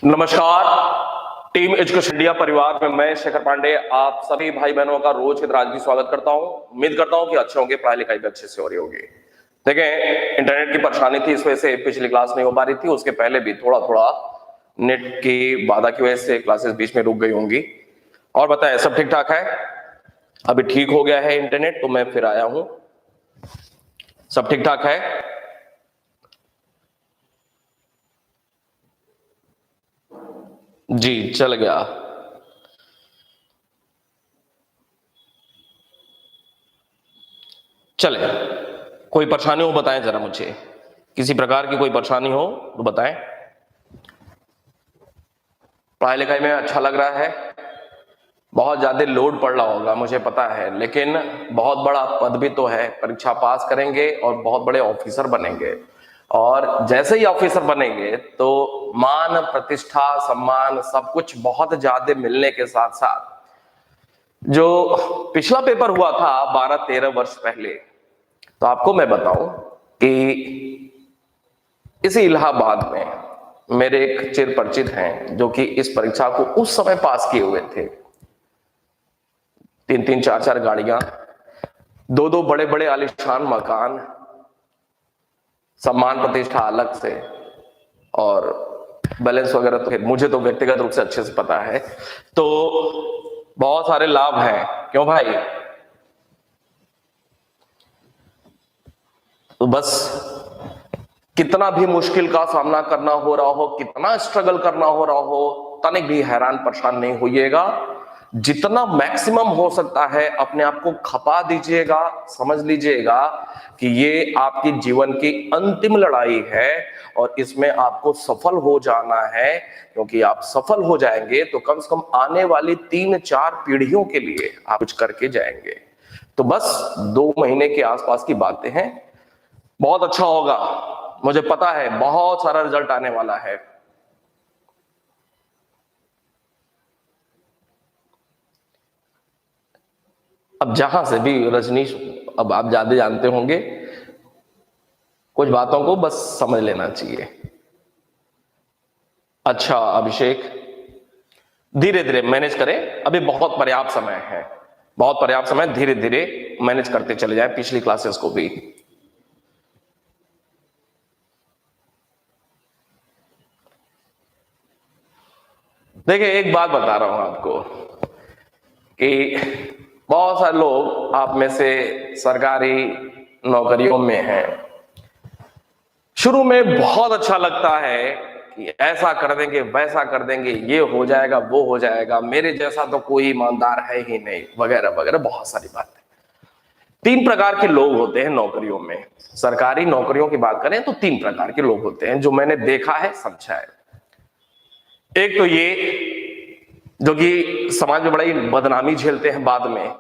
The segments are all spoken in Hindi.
नमस्कार। टीम एजुकेशन इंडिया परिवार में मैं शेखर पांडे आप सभी भाई बहनों का रोज की तरह स्वागत करता हूं। उम्मीद करता हूं कि अच्छे होंगे, पढ़ाई लिखाई भी अच्छे से हो रही होगी। देखें, इंटरनेट की परेशानी थी, इस वजह से पिछली क्लास नहीं हो पा रही थी। उसके पहले भी थोड़ा थोड़ा नेट की बाधा की वजह से क्लासेस बीच में रुक गई होंगी। और बताएं, सब ठीक ठाक है? अभी ठीक हो गया है इंटरनेट, तो मैं फिर आया हूं। सब ठीक ठाक है? जी, चल गया। चले, कोई परेशानी हो बताएं जरा मुझे। किसी प्रकार की कोई परेशानी हो तो बताएं। पढ़ाई लिखाई में अच्छा लग रहा है? बहुत ज्यादा लोड पड़ रहा होगा मुझे पता है, लेकिन बहुत बड़ा पद भी तो है। परीक्षा पास करेंगे और बहुत बड़े ऑफिसर बनेंगे, और जैसे ही ऑफिसर बनेंगे तो मान प्रतिष्ठा सम्मान सब कुछ बहुत ज्यादा मिलने के साथ साथ जो पिछला पेपर हुआ था 12-13 वर्ष पहले, तो आपको मैं बताऊं कि इसी इलाहाबाद में मेरे एक चिर परिचित हैं जो कि इस परीक्षा को उस समय पास किए हुए थे। 3-3 4-4 गाड़ियां, 2-2 बड़े बड़े आलीशान मकान, सम्मान प्रतिष्ठा अलग से, और बैलेंस वगैरह तो मुझे तो व्यक्तिगत रूप से अच्छे से पता है। तो बहुत सारे लाभ हैं। क्यों भाई? तो बस कितना भी मुश्किल का सामना करना हो रहा हो, कितना स्ट्रगल करना हो रहा हो, तनिक भी हैरान परेशान नहीं होइएगा। जितना मैक्सिमम हो सकता है अपने आप को खपा दीजिएगा। समझ लीजिएगा कि ये आपकी जीवन की अंतिम लड़ाई है और इसमें आपको सफल हो जाना है, क्योंकि आप सफल हो जाएंगे तो कम से कम आने वाली 3-4 पीढ़ियों के लिए आप कुछ करके जाएंगे। तो बस 2 महीने के आसपास की बातें हैं। बहुत अच्छा होगा, मुझे पता है बहुत सारा रिजल्ट आने वाला है। अब जहां से भी रजनीश, अब आप ज्यादा जानते होंगे, कुछ बातों को बस समझ लेना चाहिए। अच्छा अभिषेक, धीरे धीरे मैनेज करें, अभी बहुत पर्याप्त समय है, बहुत पर्याप्त समय। धीरे धीरे मैनेज करते चले जाएं पिछली क्लासेस को भी। देखिए, एक बात बता रहा हूं आपको कि बहुत सारे लोग आप में से सरकारी नौकरियों में हैं। शुरू में बहुत अच्छा लगता है कि ऐसा कर देंगे, वैसा कर देंगे, ये हो जाएगा, वो हो जाएगा, मेरे जैसा तो कोई ईमानदार है ही नहीं, वगैरह वगैरह बहुत सारी बातें। 3 प्रकार के लोग होते हैं नौकरियों में। सरकारी नौकरियों की बात करें तो 3 प्रकार के लोग होते हैं जो मैंने देखा है, समझा है। एक तो ये जो कि समाज में बड़ा ही बदनामी झेलते हैं बाद में,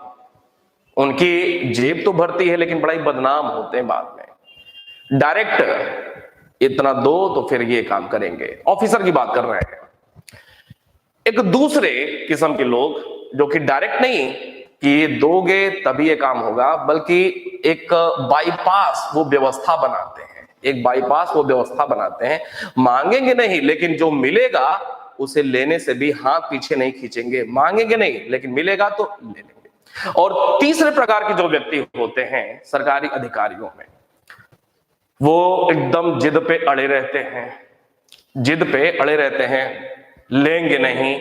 उनकी जेब तो भरती है लेकिन बड़ा ही बदनाम होते हैं बाद में। डायरेक्ट इतना दो तो फिर ये काम करेंगे, ऑफिसर की बात कर रहे हैं। एक दूसरे किस्म के लोग जो कि डायरेक्ट नहीं कि ये दोगे तभी ये काम होगा, बल्कि एक बाईपास वो व्यवस्था बनाते हैं, एक बाईपास वो व्यवस्था बनाते हैं। मांगेंगे नहीं, लेकिन जो मिलेगा उसे लेने से भी हाथ पीछे नहीं खींचेंगे। मांगेंगे नहीं, लेकिन मिलेगा तो ले लेंगे। और तीसरे प्रकार के जो व्यक्ति होते हैं सरकारी अधिकारियों में, वो एकदम जिद पे अड़े रहते हैं, जिद पे अड़े रहते हैं, लेंगे नहीं।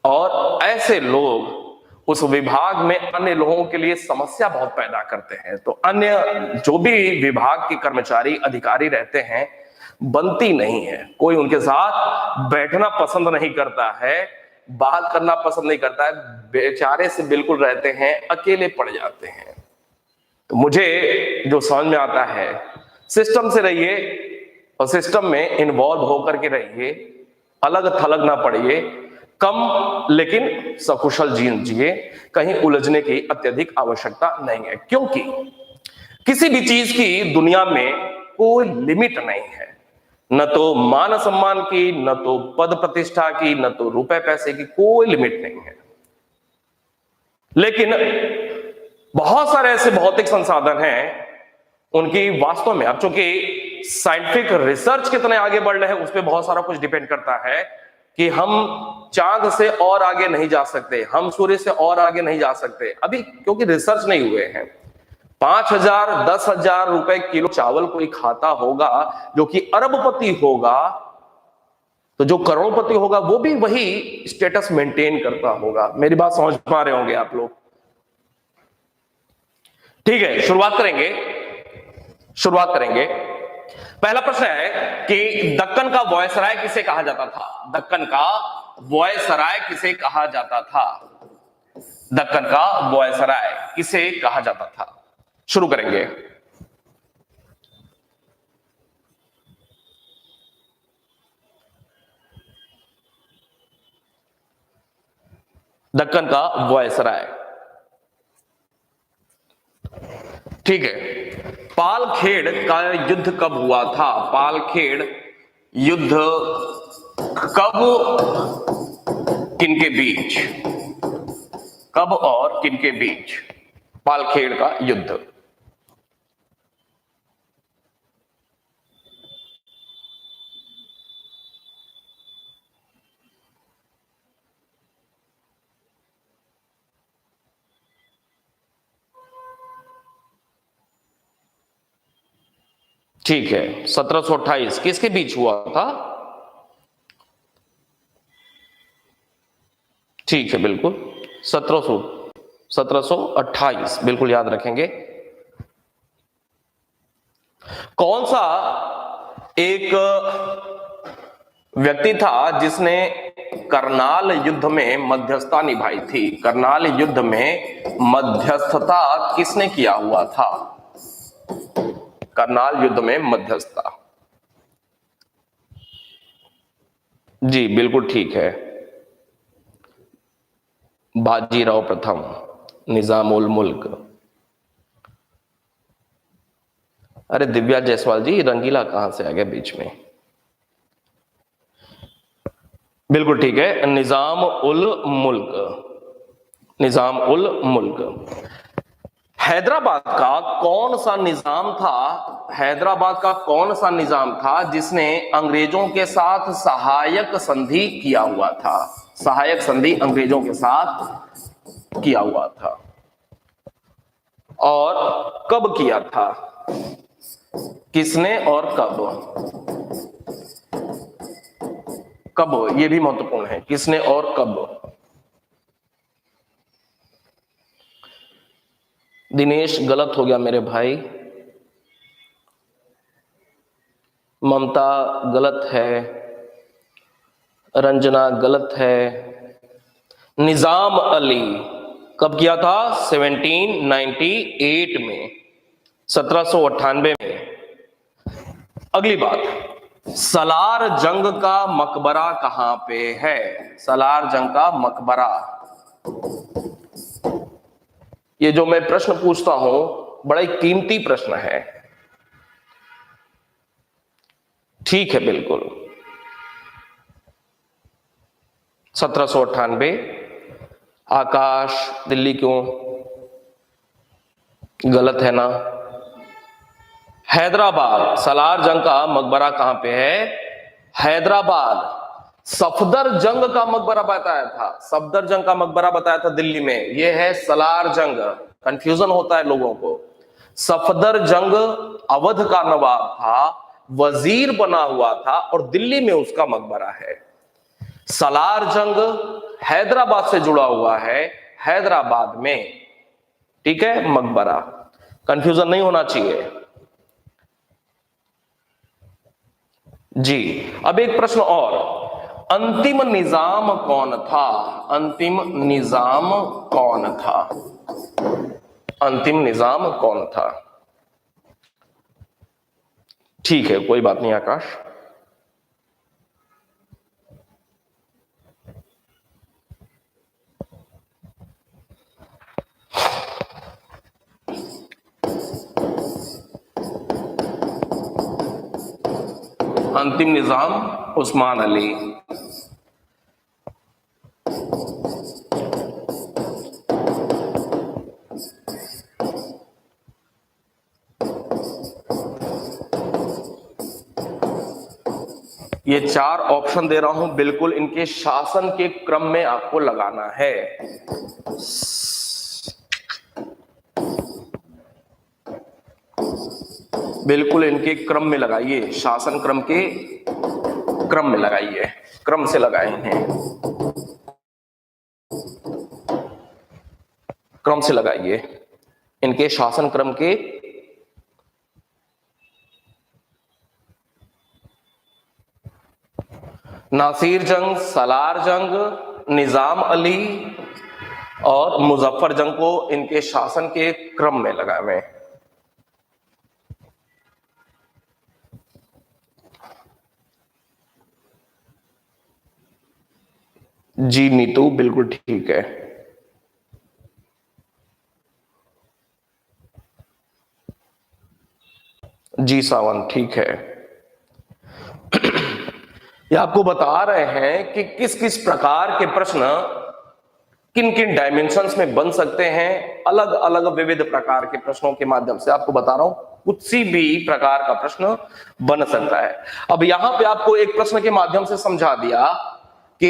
और ऐसे लोग उस विभाग में अन्य लोगों के लिए समस्या बहुत पैदा करते हैं। तो अन्य जो भी विभाग के कर्मचारी अधिकारी रहते हैं, बनती नहीं है, कोई उनके साथ बैठना पसंद नहीं करता है, बात करना पसंद नहीं करता है, बेचारे से बिल्कुल रहते हैं, अकेले पड़ जाते हैं। तो मुझे जो समझ में आता है, सिस्टम से रहिए और सिस्टम में इन्वॉल्व होकर के रहिए, अलग थलग ना पड़िए, कम लेकिन सकुशल जीवन जिए, कहीं उलझने की अत्यधिक आवश्यकता नहीं है। क्योंकि किसी भी चीज की दुनिया में कोई लिमिट नहीं है, न तो मान सम्मान की, न तो पद प्रतिष्ठा की, न तो रुपए पैसे की, कोई लिमिट नहीं है। लेकिन बहुत सारे ऐसे भौतिक संसाधन हैं उनकी वास्तव में, अब चूंकि साइंटिफिक रिसर्च कितने आगे बढ़ रहे हैं उस पर बहुत सारा कुछ डिपेंड करता है, कि हम चांद से और आगे नहीं जा सकते, हम सूर्य से और आगे नहीं जा सकते अभी, क्योंकि रिसर्च नहीं हुए हैं। 5,000 10,000 रुपए किलो चावल कोई खाता होगा जो कि अरबपति होगा, तो जो करोड़पति होगा वो भी वही स्टेटस मेंटेन करता होगा। मेरी बात समझ पा रहे होंगे आप लोग? ठीक है, शुरुआत करेंगे। पहला प्रश्न है कि दक्कन का वॉयसराय किसे कहा जाता था? दक्कन का वॉयसराय किसे कहा जाता था? दक्कन का वॉयसराय किसे कहा जाता था? शुरू करेंगे। दक्कन का वॉयसराय, ठीक है। पालखेड़ का युद्ध कब हुआ था? पालखेड़ युद्ध कब, किनके बीच? कब और किनके बीच पालखेड़ का युद्ध? ठीक है, 1728 किसके बीच हुआ था? ठीक है, बिल्कुल 1728 बिल्कुल याद रखेंगे। कौन सा एक व्यक्ति था जिसने करनाल युद्ध में मध्यस्थता निभाई थी? करनाल युद्ध में मध्यस्थता किसने किया हुआ था? करनाल युद्ध में मध्यस्थता, जी बिल्कुल ठीक है, बाजीराव प्रथम, निजाम उल मुल्क। अरे दिव्या जायसवाल जी, रंगीला कहां से आ गया बीच में? बिल्कुल ठीक है, निजाम उल मुल्क, निजाम उल मुल्क। हैदराबाद का कौन सा निजाम था? हैदराबाद का कौन सा निजाम था जिसने अंग्रेजों के साथ सहायक संधि किया हुआ था? सहायक संधि अंग्रेजों के साथ किया हुआ था, और कब किया था? किसने और कब? कब, यह भी महत्वपूर्ण है, किसने और कब? दिनेश गलत हो गया मेरे भाई, ममता गलत है, रंजना गलत है। निजाम अली कब किया था? 1798 में, 1798 में। अगली बात, सलार जंग का मकबरा कहां पे है? सलार जंग का मकबरा, ये जो मैं प्रश्न पूछता हूं बड़ा ही कीमती प्रश्न है। ठीक है, बिल्कुल 1798। आकाश दिल्ली क्यों? गलत है ना? हैदराबाद, सलार जंग का मकबरा कहां पे है? हैदराबाद। सफदर जंग का मकबरा बताया था, सफदर जंग का मकबरा बताया था दिल्ली में, यह है सलार जंग। कंफ्यूजन होता है लोगों को। सफदर जंग अवध का नवाब था, वजीर बना हुआ था, और दिल्ली में उसका मकबरा है। सलार जंग हैदराबाद से जुड़ा हुआ है, हैदराबाद में, ठीक है, मकबरा। कंफ्यूजन नहीं होना चाहिए जी। अब एक प्रश्न और, अंतिम निजाम कौन था? अंतिम निजाम कौन था? अंतिम निजाम कौन था? ठीक है, कोई बात नहीं आकाश। अंतिम निजाम उस्मान अली। ये 4 ऑप्शन दे रहा हूं, बिल्कुल इनके शासन के क्रम में आपको लगाना है। बिल्कुल इनके क्रम में लगाइए, शासन क्रम के क्रम में लगाइए, क्रम से लगाए हैं, क्रम से लगाइए इनके शासन क्रम के। नासिर जंग, सलार जंग, निजाम अली और मुजफ्फर जंग को इनके शासन के क्रम में लगावे। जी नीतू बिल्कुल ठीक है। जी सावन ठीक है। ये आपको बता रहे हैं कि किस किस प्रकार के प्रश्न किन किन डायमेंशंस में बन सकते हैं। अलग अलग विविध प्रकार के प्रश्नों के माध्यम से आपको बता रहा हूं, कुछ भी प्रकार का प्रश्न बन सकता है। अब यहां पे आपको एक प्रश्न के माध्यम से समझा दिया कि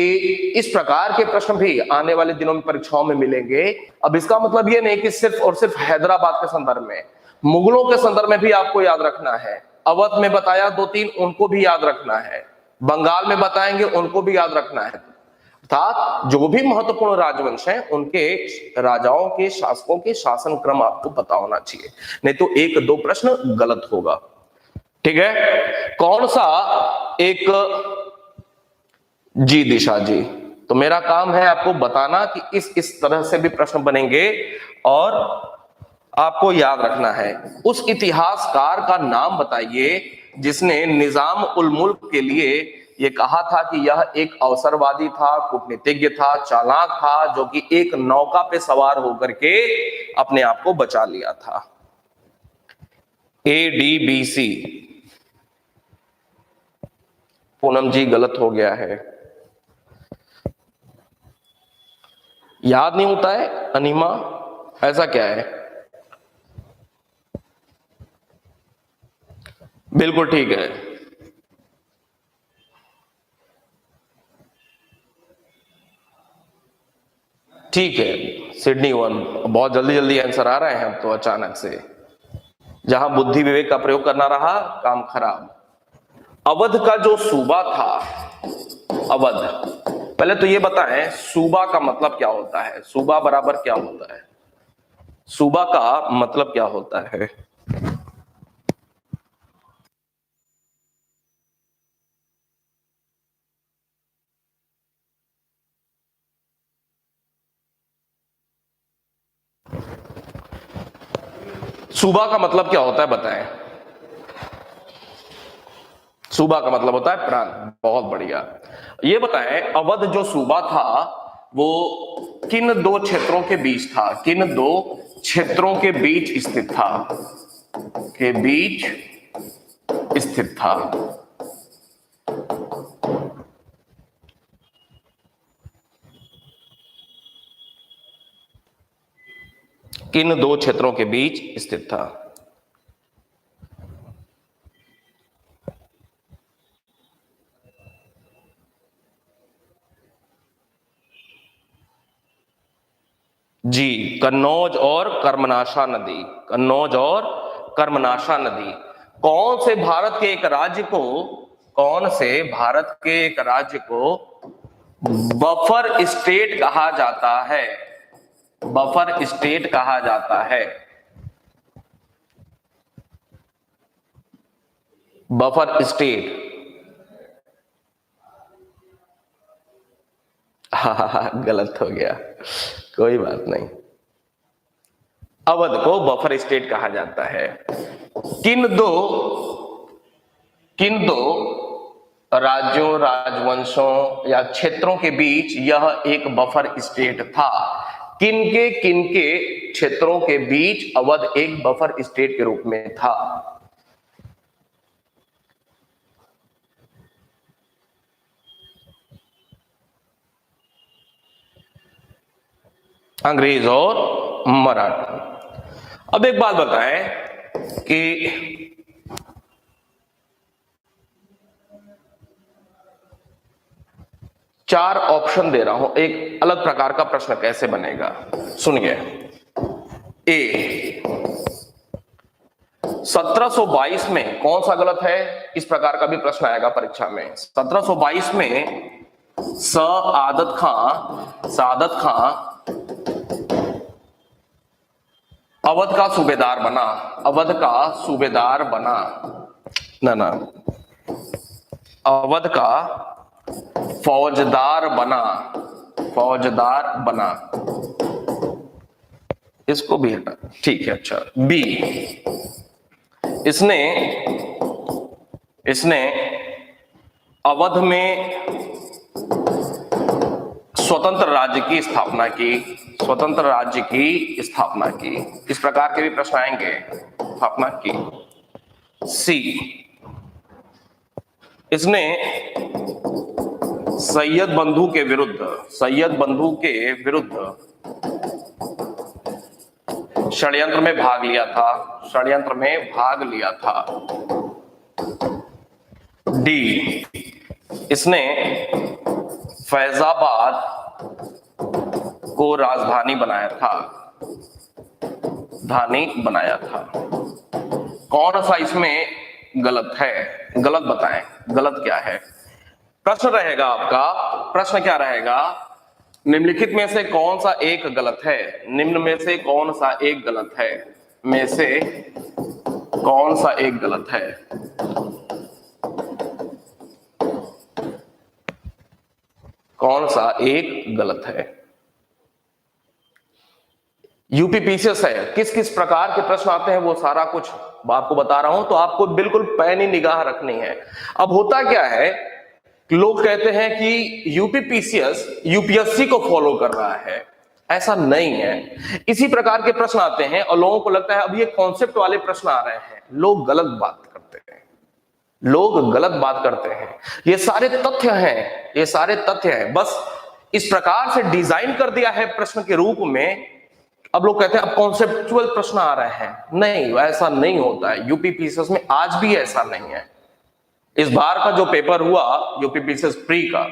इस प्रकार के प्रश्न भी आने वाले दिनों में परीक्षाओं में मिलेंगे। अब इसका मतलब ये नहीं कि सिर्फ और सिर्फ हैदराबाद के संदर्भ में, मुगलों के संदर्भ में भी आपको याद रखना है। अवध में बताया 2-3, उनको भी याद रखना है। बंगाल में बताएंगे, उनको भी याद रखना है। अर्थात जो भी महत्वपूर्ण राजवंश हैं, उनके राजाओं के, शासकों के शासन क्रम आपको पता होना चाहिए, नहीं तो 1-2 प्रश्न गलत होगा। ठीक है, कौन सा एक, जी दिशा जी, तो मेरा काम है आपको बताना कि इस तरह से भी प्रश्न बनेंगे और आपको याद रखना है। उस इतिहासकार का नाम बताइए जिसने निजाम उल मुल्क के लिए ये कहा था कि यह एक अवसरवादी था, कूटनीतिज्ञ था, चालाक था, जो कि एक नौका पे सवार होकर के अपने आप को बचा लिया था। ADBC। पूनम जी गलत हो गया है, याद नहीं होता है। अनिमा, ऐसा क्या है? बिल्कुल ठीक है। ठीक है, सिडनी 1। बहुत जल्दी जल्दी आंसर आ रहे हैं अब तो अचानक से। जहां बुद्धि विवेक का प्रयोग करना रहा, काम खराब। अवध का जो सूबा था, अवध, पहले तो ये बताएं सूबा का मतलब क्या होता है, सूबा बराबर क्या होता है, सूबा का मतलब क्या होता है? सूबा का मतलब क्या होता है बताएं। सूबा का मतलब होता है प्रांत। बहुत बढ़िया। ये बताएं अवध जो सूबा था वो किन 2 क्षेत्रों के बीच था, किन 2 क्षेत्रों के बीच स्थित था, के बीच स्थित था? किन 2 क्षेत्रों के बीच स्थित था? जी, कन्नौज और कर्मनाशा नदी, कन्नौज और कर्मनाशा नदी। कौन से भारत के एक राज्य को, कौन से भारत के एक राज्य को बफर स्टेट कहा जाता है? बफर स्टेट कहा जाता है। बफर स्टेट, गलत हो गया, कोई बात नहीं। अवध को बफर स्टेट कहा जाता है। किन दो, किन दो राज्यों, राजवंशों या क्षेत्रों के बीच यह एक बफर स्टेट था? किनके क्षेत्रों के बीच अवध एक बफर स्टेट के रूप में था? अंग्रेज और मराठा। अब एक बात बताएं कि 4 ऑप्शन दे रहा हूं, एक अलग प्रकार का प्रश्न कैसे बनेगा, सुनिए। ए, 1722 में कौन सा गलत है, इस प्रकार का भी प्रश्न आएगा परीक्षा में। 1722 में सादत खां अवध का सूबेदार बना, अवध का सूबेदार बना, ना अवध का फौजदार बना, इसको भी हटा, ठीक है। अच्छा, बी, इसने अवध में स्वतंत्र राज्य की स्थापना की, इस प्रकार के भी प्रश्न आएंगे, स्थापना की। सी, इसने सैयद बंधु के विरुद्ध षड्यंत्र में भाग लिया था, डी, इसने फैजाबाद को राजधानी बनाया था। कौन सा इसमें गलत है, गलत बताएं, गलत क्या है। प्रश्न रहेगा आपका, प्रश्न क्या रहेगा, निम्नलिखित में से कौन सा एक गलत है, निम्न में से कौन सा एक गलत है, में से कौन सा एक गलत है। कौन सा एक गलत है। यूपीपीसीएस है, किस किस प्रकार के प्रश्न आते हैं वो सारा कुछ आपको बता रहा हूं, तो आपको बिल्कुल पैनी निगाह रखनी है। अब होता क्या है, लोग कहते हैं कि यूपीपीसीएस यूपीएससी को फॉलो कर रहा है, ऐसा नहीं है। इसी प्रकार के प्रश्न आते हैं और लोगों को लगता है अब ये कॉन्सेप्ट वाले प्रश्न आ रहे हैं, लोग गलत बात करते हैं, ये सारे तथ्य हैं, बस इस प्रकार से डिजाइन कर दिया है प्रश्न के रूप में। अब लोग कहते हैं अब कॉन्सेप्चुअल प्रश्न आ रहे हैं, नहीं, ऐसा नहीं होता है। यूपीपीसीएस में आज भी ऐसा नहीं है। इस बार का जो पेपर हुआ यूपीपीसीएस प्री का,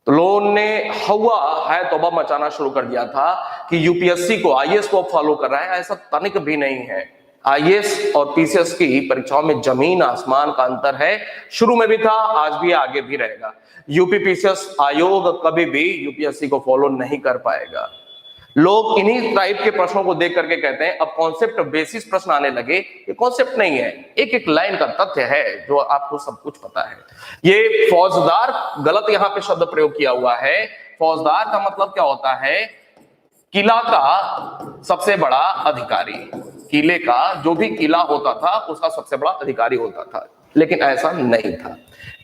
तो लोगों ने हवा है तौबा मचाना शुरू कर दिया था कि यूपीएससी को, आईएएस को फॉलो कर रहा है, ऐसा तनिक भी नहीं है। आईएएस और पीसीएस की परीक्षाओं में जमीन आसमान का अंतर है, शुरू में भी था, आज भी, आगे भी रहेगा। यूपीपीसीएस आयोग कभी भी यूपीएससी को फॉलो नहीं कर पाएगा। लोग इन्हीं टाइप के प्रश्नों को देख करके कहते हैं अब कॉन्सेप्ट बेसिस प्रश्न आने लगे, ये कॉन्सेप्ट नहीं है, एक एक लाइन का तथ्य है जो आपको सब कुछ पता है। ये फौजदार गलत यहां पे शब्द प्रयोग किया हुआ है। फौजदार का मतलब क्या होता है, किला का सबसे बड़ा अधिकारी, किले का जो भी किला होता था उसका सबसे बड़ा अधिकारी होता था, लेकिन ऐसा नहीं था।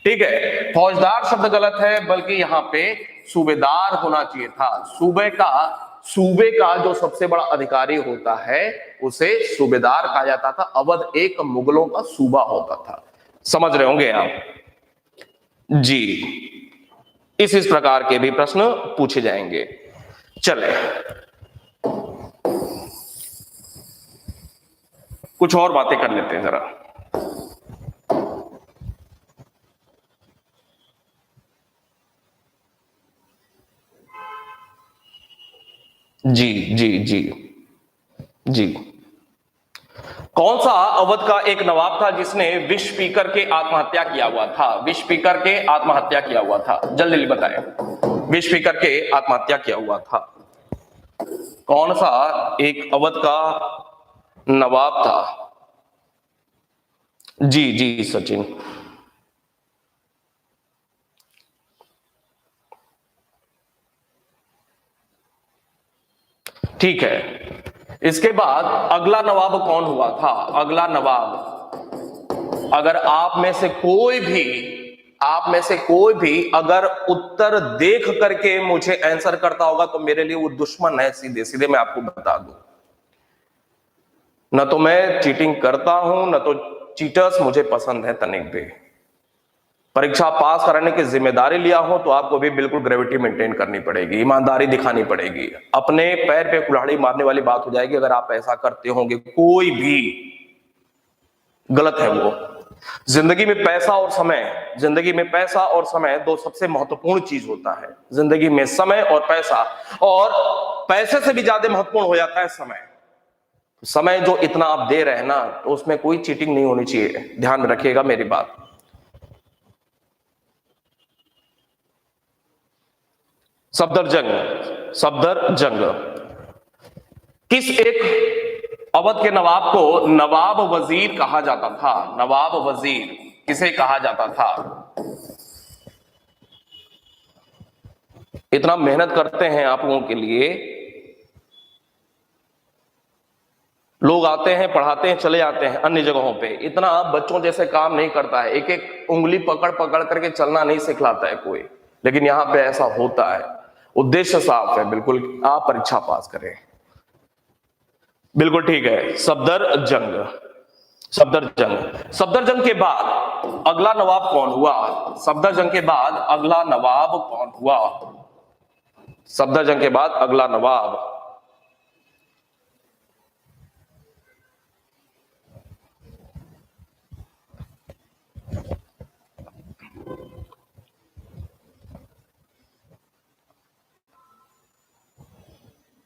ठीक है, फौजदार शब्द गलत है, बल्कि यहां पे सूबेदार होना चाहिए था। सूबे का जो सबसे बड़ा अधिकारी होता है उसे सूबेदार कहा जाता था। अवध एक मुगलों का सूबा होता था, समझ रहे होंगे आप जी। इस प्रकार के भी प्रश्न पूछे जाएंगे। चले कुछ और बातें कर लेते हैं जरा। जी, कौन सा अवध का एक नवाब था जिसने विष पीकर के आत्महत्या किया हुआ था? जल्दी बताएं, विष पीकर के आत्महत्या किया हुआ था। कौन सा एक अवध का नवाब था? जी सचिन। ठीक है, इसके बाद अगला नवाब कौन हुआ था? अगला नवाब, अगर आप में से कोई भी अगर उत्तर देख करके मुझे आंसर करता होगा तो मेरे लिए वो दुश्मन है, सीधे सीधे मैं आपको बता दूं। न तो मैं चीटिंग करता हूं, न तो चीटर्स मुझे पसंद है तनिक भी। परीक्षा पास कराने की जिम्मेदारी लिया हो तो आपको भी बिल्कुल ग्रेविटी मेंटेन करनी पड़ेगी, ईमानदारी दिखानी पड़ेगी। अपने पैर पे कुल्हाड़ी मारने वाली बात हो जाएगी अगर आप ऐसा करते होंगे। कोई भी गलत है वो। जिंदगी में पैसा और समय, जिंदगी में पैसा और समय दो सबसे महत्वपूर्ण चीज होता है। जिंदगी में समय और पैसा, और पैसे से भी ज्यादा महत्वपूर्ण हो जाता है समय। समय जो इतना आप दे रहे हैं ना, तो उसमें कोई चीटिंग नहीं होनी चाहिए, ध्यान में रखिएगा मेरी बात। सफदरजंग, सफदरजंग किस एक अवध के नवाब को नवाब वजीर कहा जाता था? नवाब वजीर किसे कहा जाता था? इतना मेहनत करते हैं आप लोगों के लिए, लोग आते हैं, पढ़ाते हैं, चले जाते हैं अन्य जगहों पे। इतना बच्चों जैसे काम नहीं करता है, एक एक उंगली पकड़ पकड़ करके चलना नहीं सिखलाता है कोई। लेकिन यहां पे ऐसा होता है। उद्देश्य साफ है, बिल्कुल आप परीक्षा पास करें। बिल्कुल ठीक है, सफदरजंग। सफदरजंग, सफदरजंग के बाद अगला नवाब कौन हुआ? सफदरजंग के बाद अगला नवाब कौन हुआ? सफदरजंग के बाद अगला नवाब,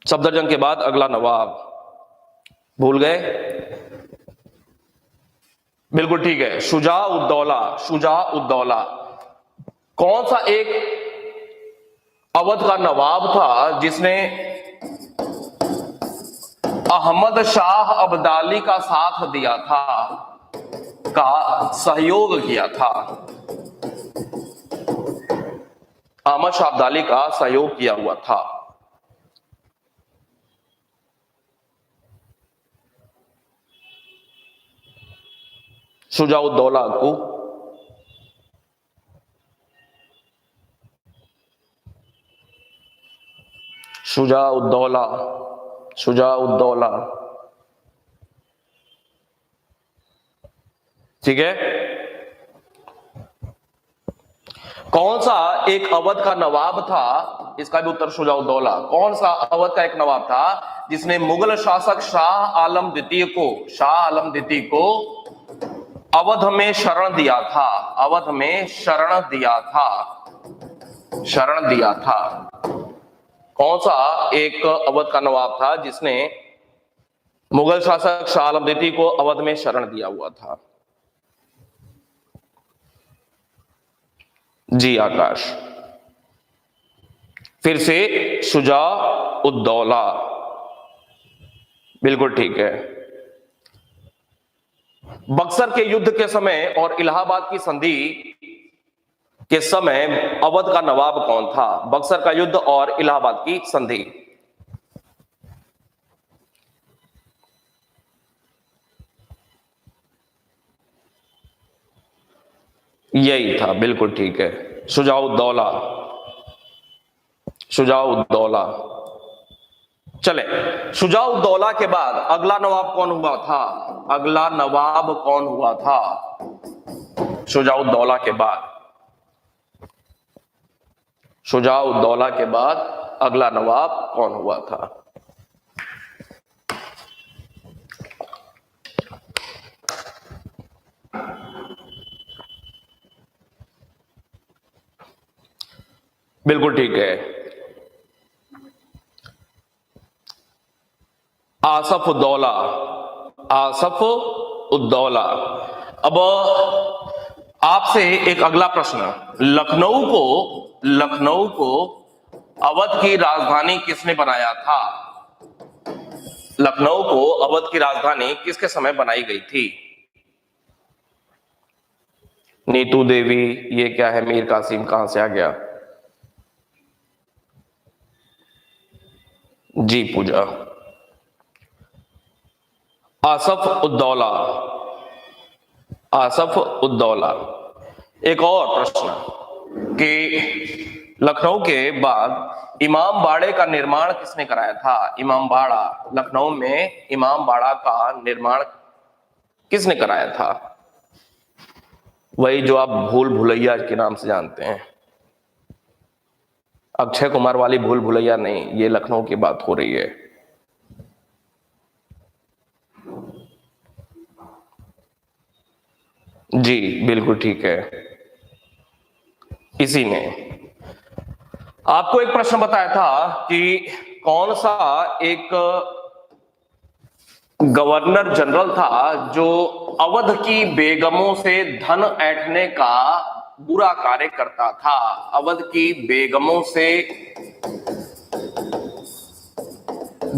सफदरजंग के बाद अगला नवाब, भूल गए? बिल्कुल ठीक है, शुजा-उद-दौला। शुजा-उद-दौला कौन सा एक अवध का नवाब था जिसने अहमद शाह अब्दाली का साथ दिया था, का सहयोग किया था? अहमद शाह अब्दाली का सहयोग किया हुआ था। शुजा-उद-दौला को शुजा-उद-दौला, शुजा-उद-दौला, ठीक है। कौन सा एक अवध का नवाब था? इसका भी उत्तर शुजा-उद-दौला। कौन सा अवध का एक नवाब था जिसने मुगल शासक शाह आलम द्वितीय को अवध में शरण दिया था? अवध में शरण दिया था, शरण दिया था। कौन सा एक अवध का नवाब था जिसने मुगल शासक शाह आलम द्वितीय को अवध में शरण दिया हुआ था? जी आकाश, फिर से शुजा-उद-दौला, बिल्कुल ठीक है। बक्सर के युद्ध के समय और इलाहाबाद की संधि के समय अवध का नवाब कौन था? बक्सर का युद्ध और इलाहाबाद की संधि, यही था, बिल्कुल ठीक है, शुजा-उद-दौला, शुजा-उद-दौला। चले, शुजा-उद-दौला के बाद अगला नवाब कौन हुआ था? अगला नवाब कौन हुआ था शुजा-उद-दौला के बाद? शुजा-उद-दौला के बाद अगला नवाब कौन हुआ था? बिल्कुल ठीक है, आसफ-उद-दौला, आसफ-उद-दौला। अब आपसे एक अगला प्रश्न, लखनऊ को अवध की राजधानी किसने बनाया था? लखनऊ को अवध की राजधानी किसके समय बनाई गई थी? नीतू देवी, ये क्या है, मीर कासिम कहां से आ गया? जी पूजा। आसफ-उद-दौला, आसफ-उद-दौला। एक और प्रश्न कि लखनऊ के बाद इमाम बाड़े का निर्माण किसने कराया था? इमाम बाड़ा, लखनऊ में इमाम बाड़ा का निर्माण किसने कराया था? वही जो आप भूल भुलैया के नाम से जानते हैं, अक्षय कुमार वाली भूल भुलैया नहीं, ये लखनऊ की बात हो रही है। जी बिल्कुल ठीक है, इसी ने। आपको एक प्रश्न बताया था कि कौन सा एक गवर्नर जनरल था जो अवध की बेगमों से धन ऐंठने का बुरा कार्य करता था। अवध की बेगमों से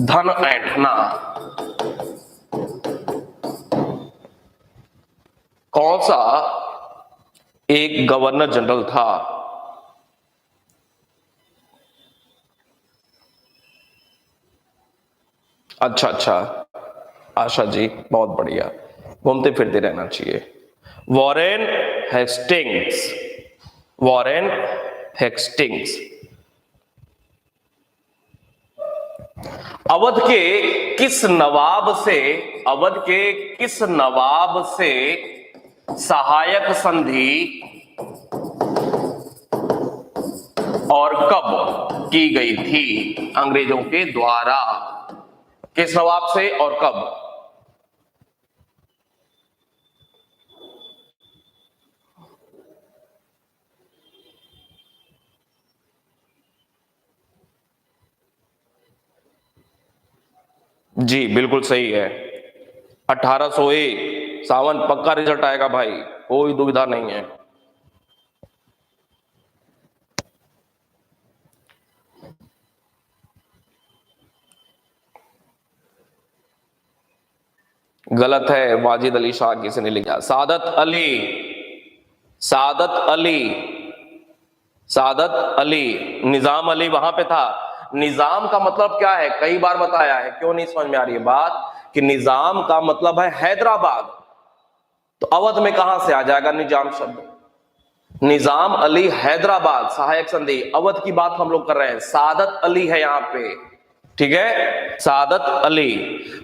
धन ऐंठना, कौन सा एक गवर्नर जनरल था? अच्छा अच्छा, आशा जी बहुत बढ़िया, घूमते फिरते रहना चाहिए। Warren Hastings, Warren Hastings. Awadh के किस नवाब से, अवध के किस नवाब से सहायक संधि और कब की गई थी अंग्रेजों के द्वारा? किस नवाब से और कब? जी बिल्कुल सही है, 1801 सावन पक्का रिजल्ट आएगा भाई, कोई दुविधा नहीं है। गलत है, वाजिद अली शाह किसी ने लिखा, सादत अली, सादत अली, सादत अली। निजाम अली वहां पे था। निजाम का मतलब क्या है, कई बार बताया है, क्यों नहीं समझ में आ रही है बात, कि निजाम का मतलब है हैदराबाद, तो अवध में कहां से आ जाएगा निजाम शब्द? निजाम अली हैदराबाद, सहायक संधि, अवध की बात हम लोग कर रहे हैं, सादत अली है यहां पे, ठीक है, सादत अली।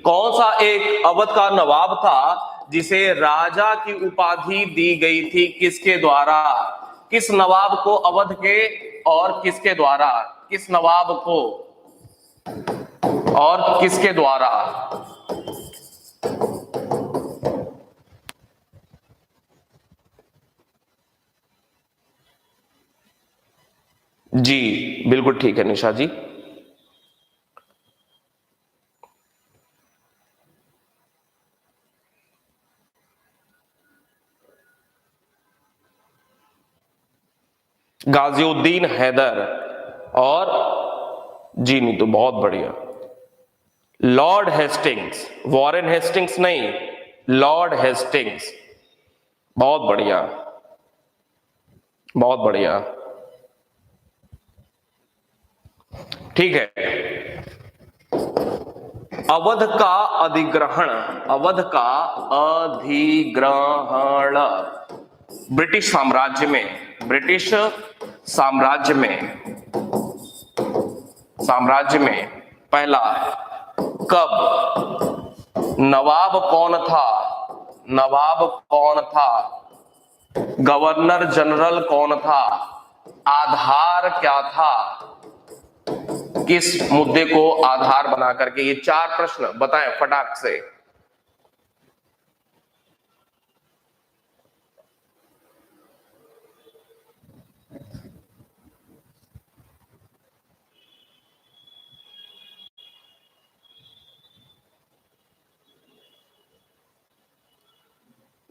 कौन सा एक अवध का नवाब था जिसे राजा की उपाधि दी गई थी, किसके द्वारा? किस नवाब को अवध के, और किसके द्वारा? किस नवाब को और किसके द्वारा? जी बिल्कुल ठीक है निशा जी। गाजिउद्दीन हैदर, और जी नहीं तो बहुत बढ़िया, लॉर्ड हेस्टिंग्स, वॉरेन हेस्टिंग्स नहीं, लॉर्ड हेस्टिंग्स, बहुत बढ़िया, बहुत बढ़िया, ठीक है। अवध का अधिग्रहण, अवध का अधिग्रहण ब्रिटिश साम्राज्य में, ब्रिटिश साम्राज्य में, साम्राज्य में पहला कब? नवाब कौन था? नवाब कौन था? गवर्नर जनरल कौन था? आधार क्या था? किस मुद्दे को आधार बना करके? ये चार प्रश्न बताएं फटाक से।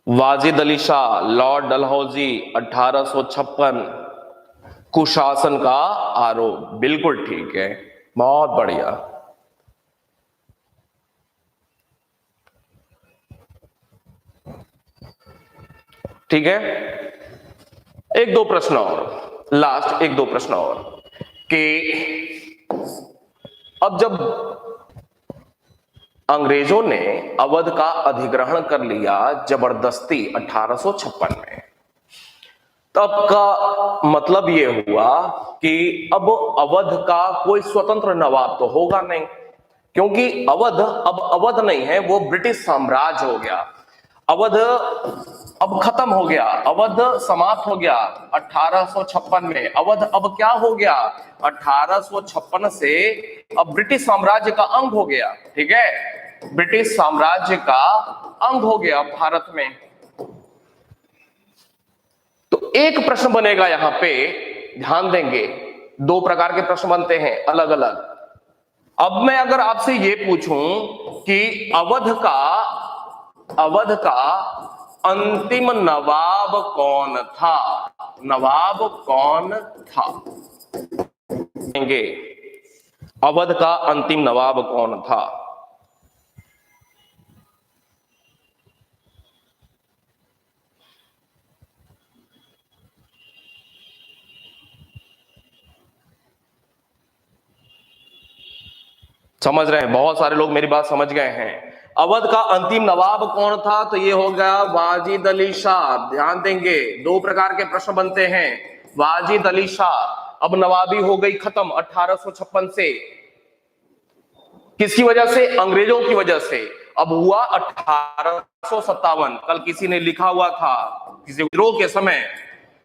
वाजिद अली शाह, लॉर्ड डलहौजी, 1856, कुशासन का आरोप, बिल्कुल ठीक है, बहुत बढ़िया। ठीक है, एक दो प्रश्न और, लास्ट एक दो प्रश्न और, कि अब जब अंग्रेजों ने अवध का अधिग्रहण कर लिया जबरदस्ती 1856 में, तब का मतलब यह हुआ कि अब अवध का कोई स्वतंत्र नवाब तो होगा नहीं, क्योंकि अवध अब अवध नहीं है, वो ब्रिटिश साम्राज्य हो गया। अवध अब खत्म हो गया, अवध समाप्त हो गया 1856 में। अवध अब क्या हो गया? 1856 से अब ब्रिटिश साम्राज्य का अंग हो गया, ठीक है, ब्रिटिश साम्राज्य का अंग हो गया भारत में। एक प्रश्न बनेगा यहां पे, ध्यान देंगे, दो प्रकार के प्रश्न बनते हैं अलग अलग। अब मैं अगर आपसे ये पूछूं कि अवध का अंतिम नवाब कौन था, नवाब कौन था, अवध का अंतिम नवाब कौन था? समझ रहे हैं? बहुत सारे लोग मेरी बात समझ गए हैं। अवध का अंतिम नवाब कौन था? तो ये हो गया वाजिद अली शाह। ध्यान देंगे, दो प्रकार के प्रश्न बनते हैं। वाजिद अली शाह। अब नवाबी हो गई खत्म 1856 से। किसकी वजह से? अंग्रेजों की वजह से। अब हुआ 1857। कल किसी ने लिखा हुआ था किसी विद्रोह के समय,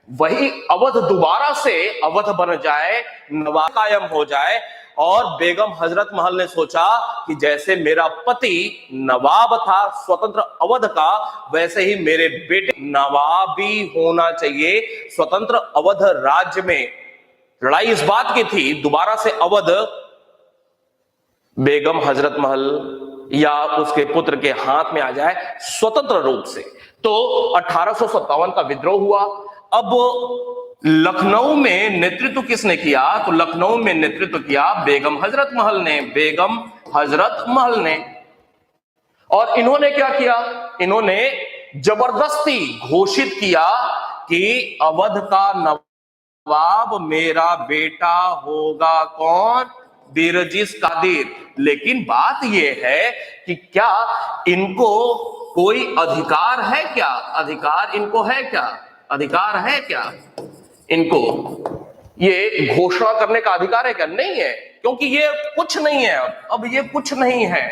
वही अवध दोबारा से अवध बन जाए, नवाब कायम हो जाए। और बेगम हजरत महल ने सोचा कि जैसे मेरा पति नवाब था स्वतंत्र अवध का, वैसे ही मेरे बेटे नवाबी होना चाहिए स्वतंत्र अवध राज्य में। लड़ाई इस बात की थी दोबारा से अवध बेगम हजरत महल या उसके पुत्र के हाथ में आ जाए स्वतंत्र रूप से। तो 1857 का विद्रोह हुआ। अब लखनऊ में नेतृत्व किसने किया? तो लखनऊ में नेतृत्व किया बेगम हजरत महल ने, बेगम हजरत महल ने। और इन्होंने क्या किया? इन्होंने जबरदस्ती घोषित किया कि अवध का नवाब मेरा बेटा होगा कौन? बिरजिस कादिर। लेकिन बात यह है कि क्या इनको कोई अधिकार है क्या? अधिकार इनको है क्या? अधिकार है क्या इनको? ये घोषणा करने का अधिकार है क्या? नहीं है, क्योंकि ये कुछ नहीं है। अब ये कुछ नहीं है।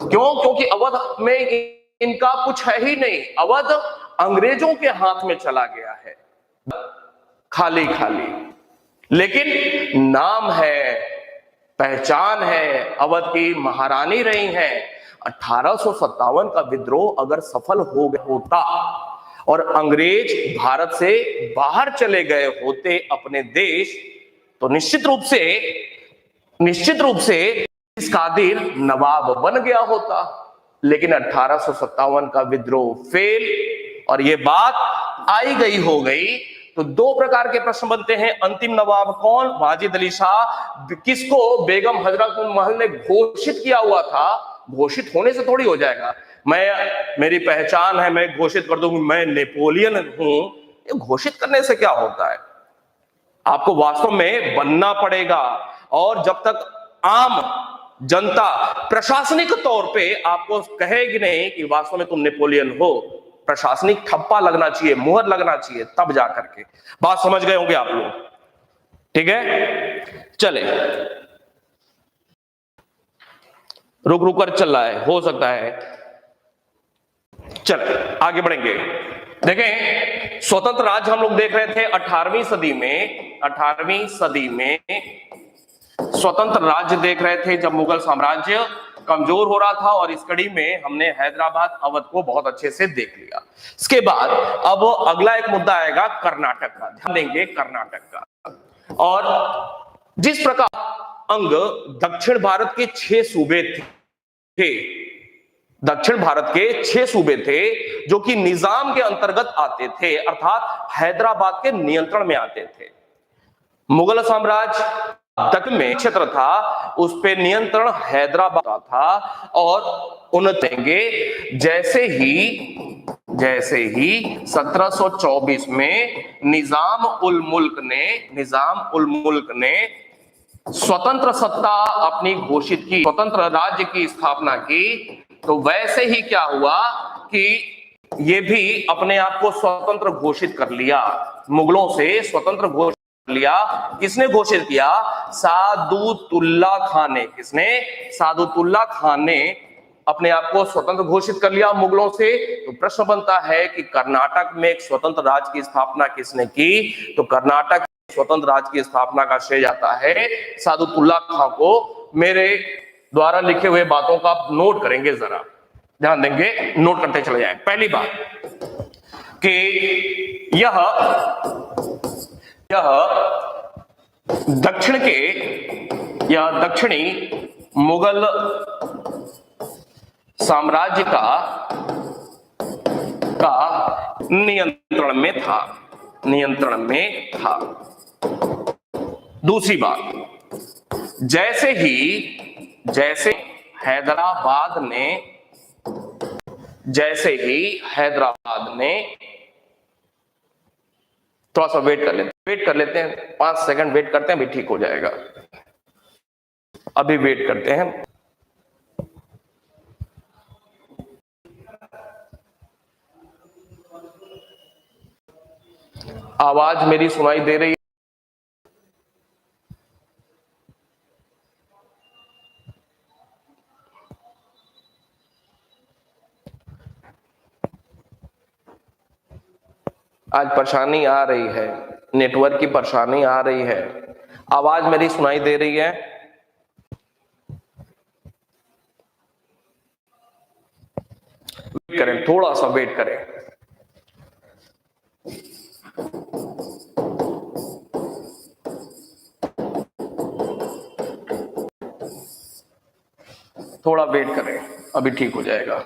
क्यों? क्योंकि अवध में इनका कुछ है ही नहीं। अवध अंग्रेजों के हाथ में चला गया है, खाली खाली। लेकिन नाम है, पहचान है, अवध की महारानी रही हैं। 1857 का विद्रोह अगर सफल हो गया होता और अंग्रेज भारत से बाहर चले गए होते अपने देश, तो निश्चित रूप से इस कादिर नवाब बन गया होता। लेकिन 1857 का विद्रोह फेल, और यह बात आई गई हो गई। तो दो प्रकार के प्रश्न बनते हैं। अंतिम नवाब कौन? वाजिद अली शाह। किसको? बेगम हजरत महल ने घोषित किया हुआ था। घोषित होने से थोड़ी हो जाएगा। मेरी पहचान है, मैं घोषित कर दूं मैं नेपोलियन हूं। ये घोषित करने से क्या होता है? आपको वास्तव में बनना पड़ेगा। और जब तक आम जनता प्रशासनिक तौर पे आपको कहेगी नहीं कि वास्तव में तुम नेपोलियन हो, प्रशासनिक ठप्पा लगना चाहिए, मुहर लगना चाहिए, तब जाकर के। बात समझ गए होंगे आप लोग? ठीक है, चले। रुक रुक कर चल रहा है, हो सकता है। चले आगे बढ़ेंगे। देखें, स्वतंत्र राज्य हम लोग देख रहे थे 18वीं सदी में। 18वीं सदी में स्वतंत्र राज्य देख रहे थे जब मुगल साम्राज्य कमजोर हो रहा था। और इस कड़ी में हमने हैदराबाद अवध को बहुत अच्छे से देख लिया। इसके बाद अब अगला एक मुद्दा आएगा कर्नाटक का। ध्यान देंगे कर्नाटक का। और जिस प्रकार अंग दक्षिण भारत के 6 सूबे थे, दक्षिण भारत के 6 सूबे थे जो कि निजाम के अंतर्गत आते थे, अर्थात हैदराबाद के नियंत्रण में आते थे। मुगल साम्राज्य दक्षिण में क्षेत्र था, उस पे नियंत्रण हैदराबाद का था। और उन देंगे जैसे ही 1724 में निजाम उल मुल्क ने स्वतंत्र सत्ता अपनी घोषित की, स्वतंत्र राज्य की स्थापना की, तो वैसे ही क्या हुआ कि ये भी अपने आप को स्वतंत्र घोषित कर लिया। मुगलों से स्वतंत्र घोषित लिया। किसने घोषित किया? सादुतुल्ला खान ने। किसने? सादुतुल्ला खान ने अपने आप को स्वतंत्र घोषित कर लिया मुगलों से। तो प्रश्न बनता है कि कर्नाटक में एक स्वतंत्र राज्य की स्थापना किसने की? तो कर्नाटक स्वतंत्र राज्य की स्थापना का श्रेय जाता है सादुतुल्ला खान को। मेरे द्वारा लिखे हुए बातों का आप नोट करेंगे, जरा ध्यान देंगे, नोट करते चले जाएं। पहली बात, कि यह दक्षिणी मुगल साम्राज्य का नियंत्रण में था। दूसरी बात, जैसे हैदराबाद ने थोड़ा सा वेट कर लेते हैं 5 सेकंड वेट करते हैं, अभी ठीक हो जाएगा। अभी वेट करते हैं। आवाज मेरी सुनाई दे रही है? आज परेशानी आ रही है, नेटवर्क की परेशानी आ रही है। आवाज मेरी सुनाई दे रही है? वेट करें, थोड़ा सा वेट करें। थोड़ा वेट करें, अभी ठीक हो जाएगा।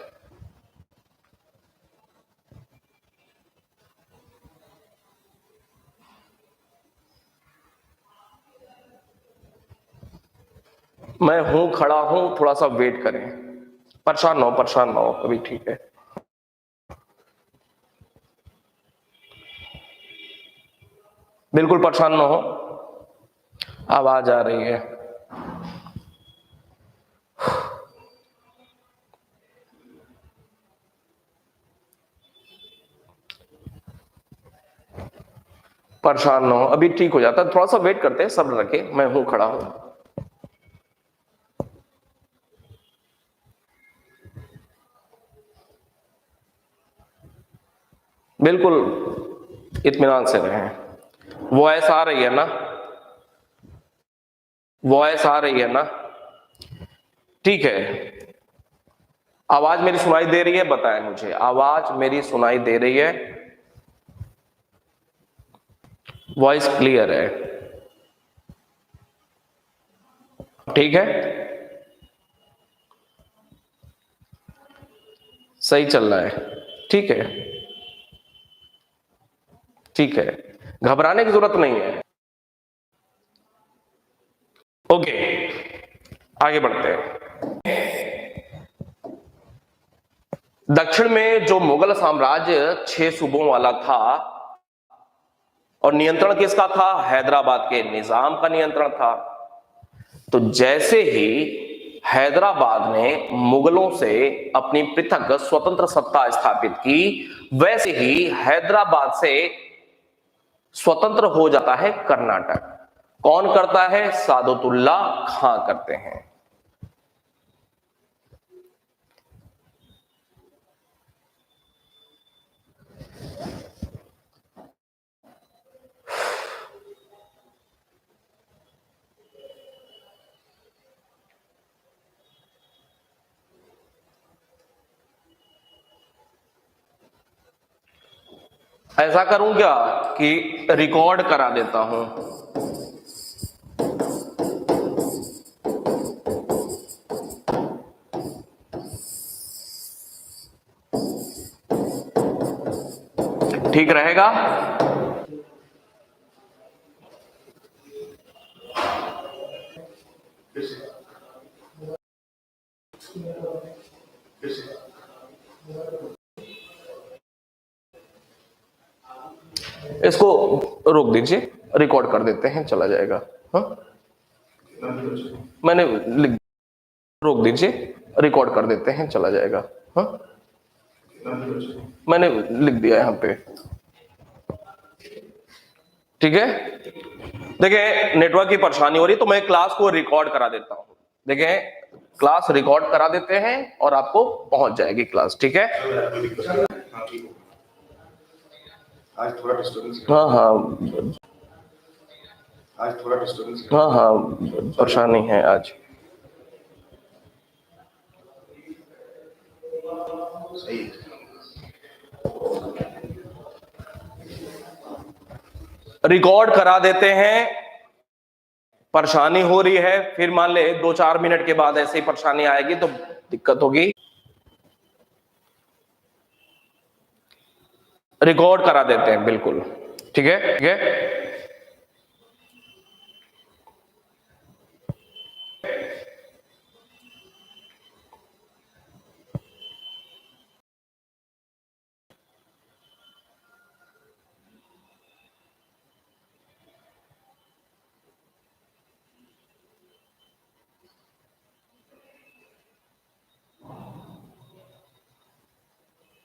मैं हूं, खड़ा हूं, थोड़ा सा वेट करें। परेशान ना हो, अभी ठीक है। बिल्कुल परेशान ना हो, आवाज आ रही है। परेशान ना हो, अभी ठीक हो जाता है। थोड़ा सा वेट करते हैं, सब्र रखे, मैं हूं, खड़ा हूं। बिल्कुल इत्मीनान से रहें। वॉइस आ रही है ना? वॉइस आ रही है ना? ठीक है। आवाज मेरी सुनाई दे रही है? बताएं मुझे, आवाज मेरी सुनाई दे रही है? वॉइस क्लियर है? ठीक है, सही चल रहा है? ठीक है, ठीक है, घबराने की जरूरत नहीं है। ओके, आगे बढ़ते हैं। दक्षिण में जो मुगल साम्राज्य 6 सूबों वाला था, और नियंत्रण किसका था? हैदराबाद के निजाम का नियंत्रण था। तो जैसे ही हैदराबाद ने मुगलों से अपनी पृथक स्वतंत्र सत्ता स्थापित की, वैसे ही हैदराबाद से स्वतंत्र हो जाता है कर्नाटक। कौन करता है? सादतुल्ला खां करते हैं। ऐसा करूं क्या कि रिकॉर्ड करा देता हूं? ठीक रहेगा? इसको रोक दीजिए, रिकॉर्ड कर देते हैं, चला जाएगा। हाँ, मैंने लिख, रोक दीजिए, रिकॉर्ड कर देते हैं, चला जाएगा। हाँ, मैंने लिख दिया यहां पे। ठीक है, देखिए नेटवर्क की परेशानी हो रही है, तो मैं क्लास को रिकॉर्ड करा देता हूं। देखिए, क्लास रिकॉर्ड करा देते हैं और आपको पहुंच जाएगी क्लास। ठीक है, आज थोड़ा डिस्टर्बेंस है। हाँ, परेशानी है आज। सही। रिकॉर्ड करा देते हैं, परेशानी हो रही है, फिर मान ले 2-4 मिनट के बाद ऐसे ही परेशानी आएगी तो दिक्कत होगी। रिकॉर्ड करा देते हैं, बिल्कुल ठीक है, ठीक है।